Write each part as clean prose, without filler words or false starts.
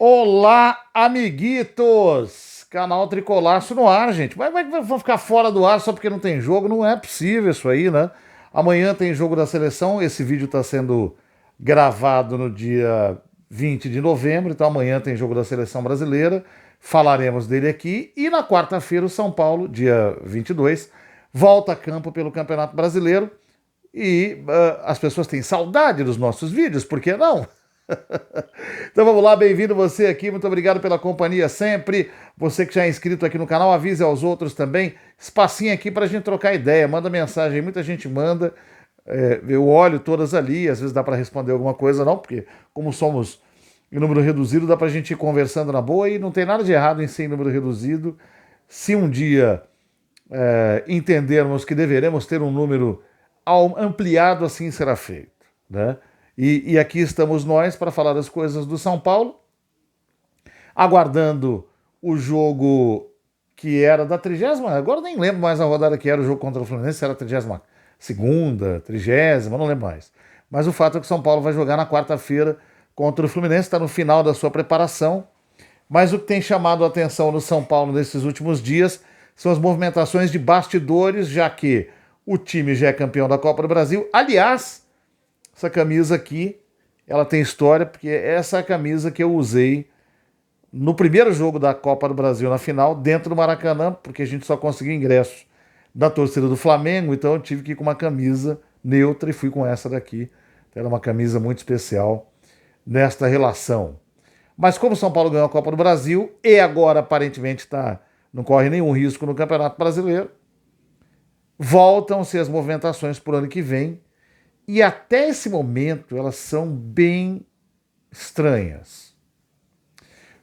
Olá, amiguitos! Canal Tricolaço no ar, gente. Vão ficar fora do ar só porque não tem jogo? Não é possível isso aí, né? Amanhã tem jogo da seleção. Esse vídeo está sendo gravado no dia 20 de novembro, então amanhã tem jogo da seleção brasileira. Falaremos dele aqui. E na quarta-feira, o São Paulo, dia 22, volta a campo pelo Campeonato Brasileiro. E as pessoas têm saudade dos nossos vídeos, por que não? Então vamos lá, bem-vindo você aqui, muito obrigado pela companhia sempre. Você que já é inscrito aqui no canal, avise aos outros também. Espacinho aqui para a gente trocar ideia, manda mensagem, muita gente manda. Eu olho todas ali, às vezes dá para responder alguma coisa, não, porque como somos em número reduzido, dá para a gente ir conversando na boa e não tem nada de errado em ser em número reduzido. Se um dia entendermos que deveremos ter um número ampliado, assim será feito, né? E aqui estamos nós para falar das coisas do São Paulo, aguardando o jogo que era da 30ª, agora nem lembro mais a rodada que era o jogo contra o Fluminense, se era a 32ª, 30ª, não lembro mais. Mas o fato é que o São Paulo vai jogar na quarta-feira contra o Fluminense, está no final da sua preparação. Mas o que tem chamado a atenção no São Paulo nesses últimos dias são as movimentações de bastidores, já que o time já é campeão da Copa do Brasil. Aliás, essa camisa aqui, ela tem história, porque essa é a camisa que eu usei no primeiro jogo da Copa do Brasil na final, dentro do Maracanã, porque a gente só conseguiu ingresso da torcida do Flamengo, então eu tive que ir com uma camisa neutra e fui com essa daqui. Era uma camisa muito especial nesta relação. Mas como o São Paulo ganhou a Copa do Brasil e agora aparentemente não corre nenhum risco no Campeonato Brasileiro, voltam-se as movimentações para o ano que vem. E até esse momento elas são bem estranhas.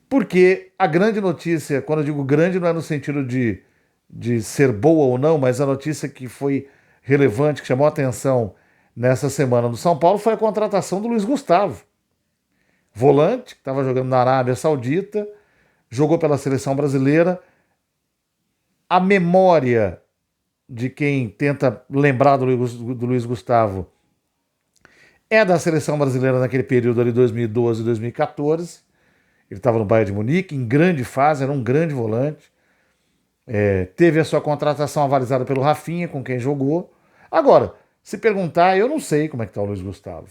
Porque a grande notícia, quando eu digo grande, não é no sentido de ser boa ou não, mas a notícia que foi relevante, que chamou a atenção nessa semana do São Paulo, foi a contratação do Luiz Gustavo. Volante, que estava jogando na Arábia Saudita, jogou pela seleção brasileira. A memória de quem tenta lembrar do Luiz Gustavo é da seleção brasileira naquele período ali, 2012 e 2014. Ele estava no Bayern de Munique, em grande fase, era um grande volante. Teve a sua contratação avalizada pelo Rafinha, com quem jogou. Agora, se perguntar, eu não sei como é que está o Luiz Gustavo.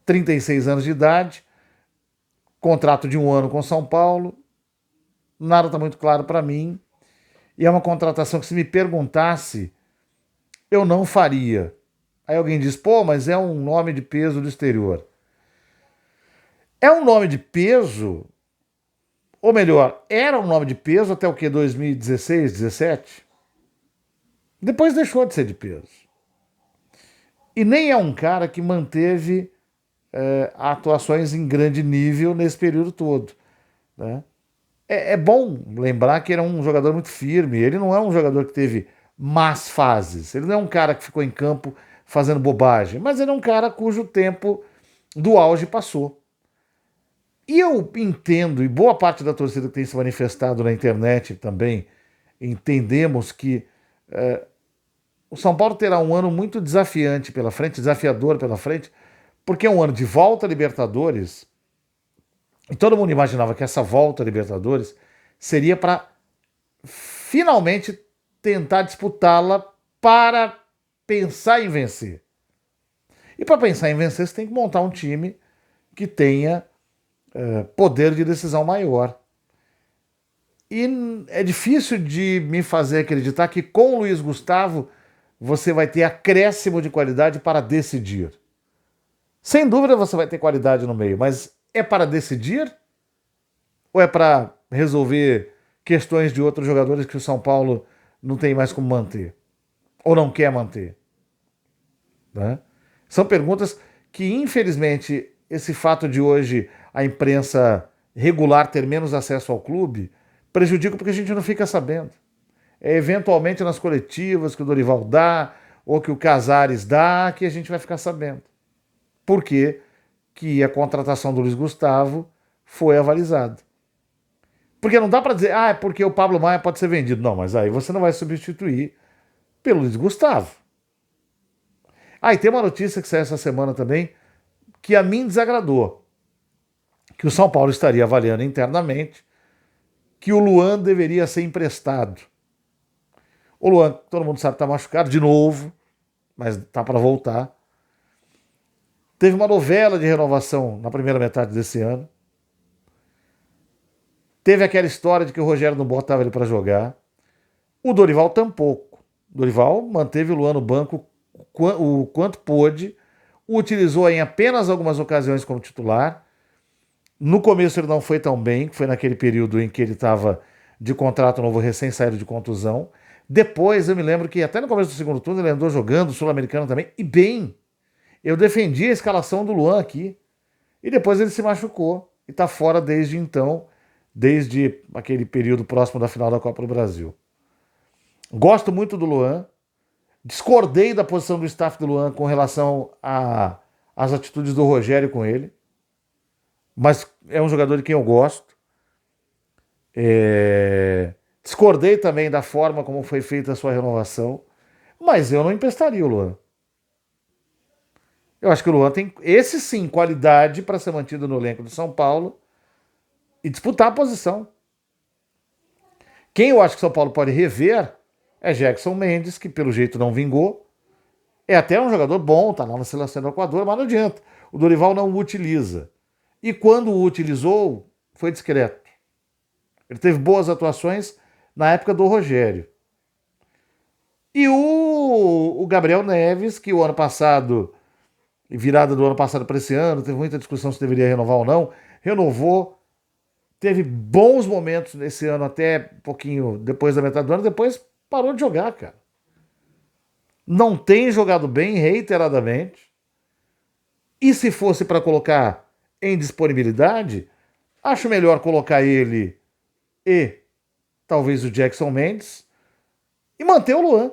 36 anos de idade, contrato de 1 ano com São Paulo, nada está muito claro para mim. E é uma contratação que, se me perguntasse, eu não faria. Aí alguém diz, pô, mas é um nome de peso do exterior. É um nome de peso, ou melhor, era um nome de peso até o que, 2016, 17? Depois deixou de ser de peso. E nem é um cara que manteve atuações em grande nível nesse período todo, né? É bom lembrar que ele é um jogador muito firme, ele não é um jogador que teve más fases, ele não é um cara que ficou em campo fazendo bobagem, mas ele é um cara cujo tempo do auge passou. E eu entendo, e boa parte da torcida que tem se manifestado na internet também, entendemos que o São Paulo terá um ano muito desafiante pela frente, desafiador pela frente, porque é um ano de volta à Libertadores, e todo mundo imaginava que essa volta à Libertadores seria para finalmente tentar disputá-la para pensar em vencer. E para pensar em vencer, você tem que montar um time que tenha poder de decisão maior. E é difícil de me fazer acreditar que com o Luiz Gustavo você vai ter acréscimo de qualidade para decidir. Sem dúvida você vai ter qualidade no meio, mas é para decidir? Ou é para resolver questões de outros jogadores que o São Paulo não tem mais como manter? Ou não quer manter? Né? São perguntas que, infelizmente, esse fato de hoje a imprensa regular ter menos acesso ao clube prejudica porque a gente não fica sabendo. É eventualmente nas coletivas que o Dorival dá ou que o Casares dá que a gente vai ficar sabendo. Por quê? Que a contratação do Luiz Gustavo foi avalizada. Porque não dá para dizer, é porque o Pablo Maia pode ser vendido. Não, mas aí você não vai substituir pelo Luiz Gustavo. E tem uma notícia que saiu essa semana também que a mim desagradou. que o São Paulo estaria avaliando internamente que o Luan deveria ser emprestado. O Luan, todo mundo sabe, está machucado de novo, mas está para voltar. Teve uma novela de renovação na primeira metade desse ano. Teve aquela história de que o Rogério não botava ele para jogar. O Dorival tampouco. O Dorival manteve o Luan no banco o quanto pôde, o utilizou em apenas algumas ocasiões como titular. No começo ele não foi tão bem, foi naquele período em que ele estava de contrato novo, recém-saído de contusão. Depois eu me lembro que até no começo do segundo turno ele andou jogando, Sul-Americano também, e bem. Eu defendi a escalação do Luan aqui. E depois ele se machucou e está fora desde então, desde aquele período próximo da final da Copa do Brasil. Gosto muito do Luan. Discordei da posição do staff do Luan com relação às atitudes do Rogério com ele. Mas é um jogador de quem eu gosto. Discordei também da forma como foi feita a sua renovação. Mas eu não emprestaria o Luan. Eu acho que o Luan tem, esse sim, qualidade para ser mantido no elenco do São Paulo e disputar a posição. Quem eu acho que o São Paulo pode rever é Jackson Mendes, que pelo jeito não vingou. É até um jogador bom, tá lá na seleção do Equador, mas não adianta. O Dorival não o utiliza. E quando o utilizou, foi discreto. Ele teve boas atuações na época do Rogério. E o Gabriel Neves, que o ano passado, virada do ano passado para esse ano, teve muita discussão se deveria renovar ou não, renovou, teve bons momentos nesse ano, até um pouquinho depois da metade do ano, depois parou de jogar, cara. Não tem jogado bem reiteradamente. E se fosse para colocar em disponibilidade, acho melhor colocar ele e talvez o Jackson Mendes e manter o Luan,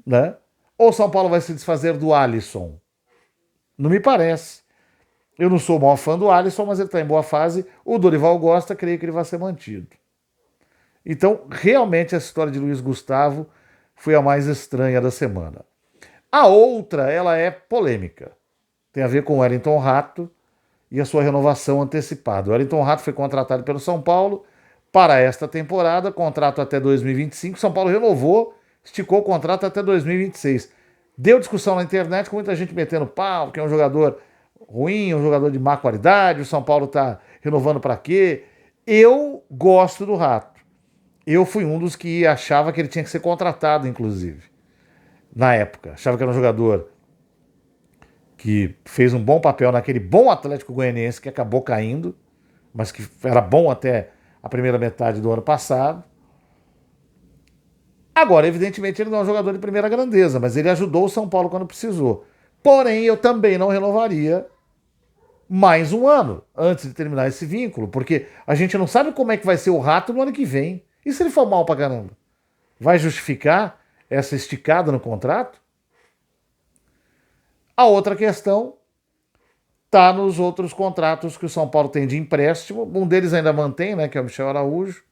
né? Ou o São Paulo vai se desfazer do Alisson? Não me parece. Eu não sou o maior fã do Alisson, mas ele está em boa fase. O Dorival gosta, creio que ele vai ser mantido. Então, realmente, essa história de Luiz Gustavo foi a mais estranha da semana. A outra, ela é polêmica. Tem a ver com o Wellington Rato e a sua renovação antecipada. O Wellington Rato foi contratado pelo São Paulo para esta temporada, contrato até 2025. São Paulo renovou, esticou o contrato até 2026. Deu discussão na internet com muita gente metendo pau, que é um jogador ruim, um jogador de má qualidade, o São Paulo está renovando para quê? Eu gosto do Rato. Eu fui um dos que achava que ele tinha que ser contratado, inclusive, na época. Achava que era um jogador que fez um bom papel naquele bom Atlético Goianiense que acabou caindo, mas que era bom até a primeira metade do ano passado. Agora, evidentemente, ele não é um jogador de primeira grandeza, mas ele ajudou o São Paulo quando precisou. Porém, eu também não renovaria mais um ano antes de terminar esse vínculo, porque a gente não sabe como é que vai ser o Rato no ano que vem. E se ele for mal pra caramba? Vai justificar essa esticada no contrato? A outra questão está nos outros contratos que o São Paulo tem de empréstimo. Um deles ainda mantém, né, que é o Michel Araújo.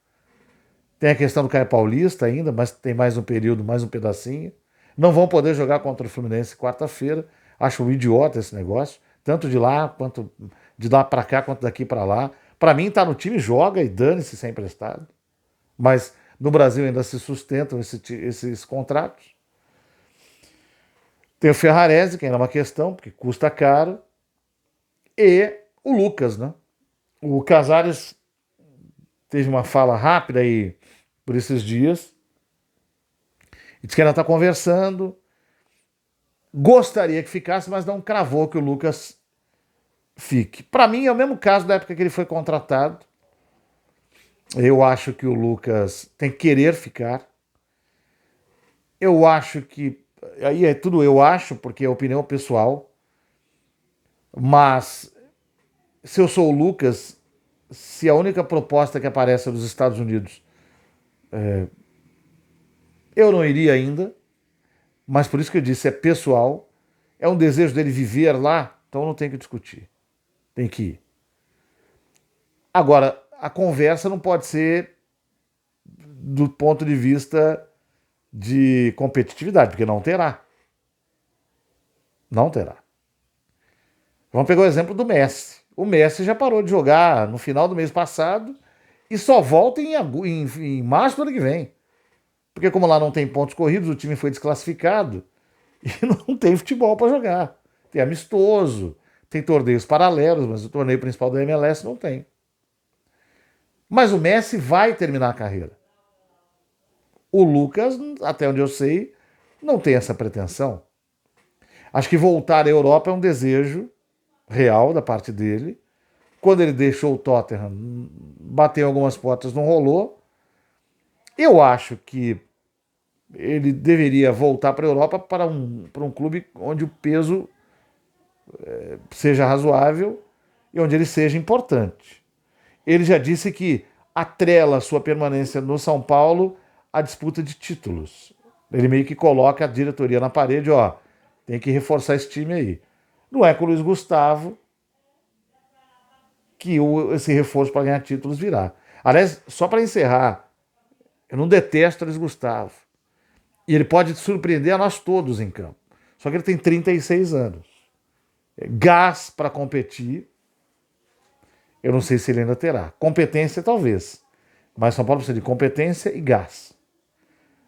Tem a questão do Caio Paulista ainda, mas tem mais um período, mais um pedacinho. Não vão poder jogar contra o Fluminense quarta-feira. Acho um idiota esse negócio. Tanto de lá, quanto de lá para cá, quanto daqui para lá. Para mim, tá no time, joga e dane-se se é emprestado. Mas no Brasil ainda se sustentam esses contratos. Tem o Ferrarese, que ainda é uma questão, porque custa caro. E o Lucas, né? O Casares teve uma fala rápida aí por esses dias. E disse que ainda está conversando. Gostaria que ficasse, mas não cravou que o Lucas fique. Para mim é o mesmo caso da época que ele foi contratado. Eu acho que o Lucas tem que querer ficar. Eu acho que... Aí é tudo eu acho, porque é opinião pessoal. Mas se eu sou o Lucas, se a única proposta que aparece é dos Estados Unidos, eu não iria ainda. Mas por isso que eu disse, é pessoal. É um desejo dele viver lá, então não tem que discutir. Tem que ir. Agora, a conversa não pode ser do ponto de vista de competitividade, porque não terá. Não terá. Vamos pegar o exemplo do Messi. O Messi já parou de jogar no final do mês passado e só volta em março do ano que vem. Porque como lá não tem pontos corridos, o time foi desclassificado e não tem futebol para jogar. Tem amistoso, tem torneios paralelos, mas o torneio principal da MLS não tem. Mas o Messi vai terminar a carreira. O Lucas, até onde eu sei, não tem essa pretensão. Acho que voltar à Europa é um desejo real da parte dele. Quando ele deixou o Tottenham, bateu algumas portas, não rolou. Eu acho que ele deveria voltar para a Europa para um clube onde o peso seja razoável e onde ele seja importante. Ele já disse que atrela a sua permanência no São Paulo à disputa de títulos. Ele meio que coloca a diretoria na parede, ó, tem que reforçar esse time aí. Não é com o Luiz Gustavo que esse reforço para ganhar títulos virá. Aliás, só para encerrar, eu não detesto o Luiz Gustavo. E ele pode surpreender a nós todos em campo. Só que ele tem 36 anos. Gás para competir, eu não sei se ele ainda terá. Competência, talvez. Mas São Paulo precisa de competência e gás.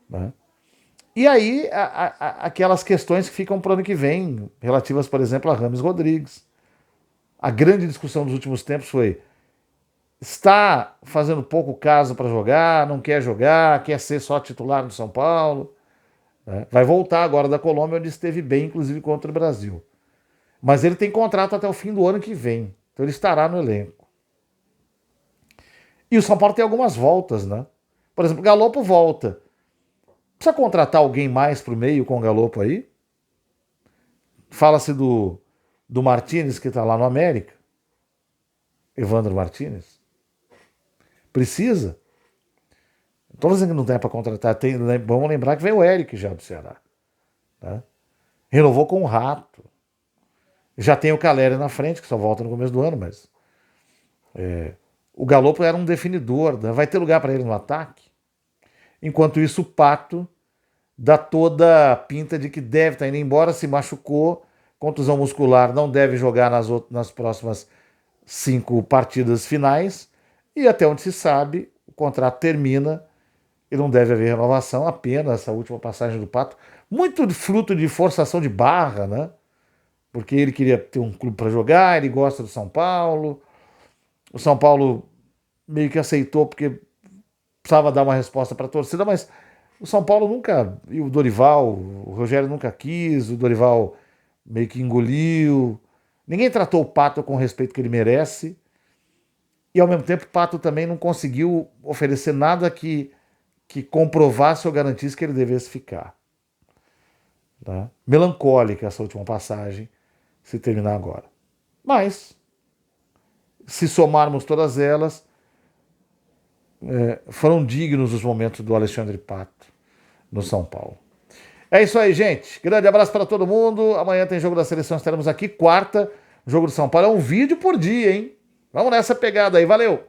Né? E aí, aquelas questões que ficam para o ano que vem, relativas, por exemplo, a Rames Rodrigues. A grande discussão dos últimos tempos foi: está fazendo pouco caso para jogar, não quer jogar, quer ser só titular do São Paulo. Né? Vai voltar agora da Colômbia, onde esteve bem, inclusive contra o Brasil. Mas ele tem contrato até o fim do ano que vem. Então ele estará no elenco. E o São Paulo tem algumas voltas, né? Por exemplo, o Galopo volta. Precisa contratar alguém mais para o meio com o Galopo aí? Fala-se do Martínez, que está lá no América. Evandro Martínez. Precisa? Estou dizendo que não tem para contratar. Vamos lembrar que veio o Eric já do Ceará. Tá? Renovou com o Rato. Já tem o Caleri na frente, que só volta no começo do ano, mas... o Galopo era um definidor. Né? Vai ter lugar para ele no ataque? Enquanto isso, o Pato dá toda a pinta de que deve estar indo embora, se machucou, contusão muscular, não deve jogar nas próximas 5 partidas finais, e até onde se sabe, o contrato termina e não deve haver renovação, apenas essa última passagem do Pato, muito fruto de forçação de barra, né? Porque ele queria ter um clube para jogar, ele gosta do São Paulo, o São Paulo meio que aceitou porque precisava dar uma resposta para a torcida, mas o São Paulo nunca, e o Dorival, o Rogério nunca quis, o Dorival meio que engoliu, ninguém tratou o Pato com o respeito que ele merece, e ao mesmo tempo o Pato também não conseguiu oferecer nada que comprovasse ou garantisse que ele devesse ficar. Tá? Melancólica essa última passagem, se terminar agora. Mas, se somarmos todas elas, foram dignos os momentos do Alexandre Pato no São Paulo. É isso aí, gente. Grande abraço para todo mundo. Amanhã tem jogo da seleção, estaremos aqui. Quarta, jogo do São Paulo. É um vídeo por dia, hein? Vamos nessa pegada aí. Valeu!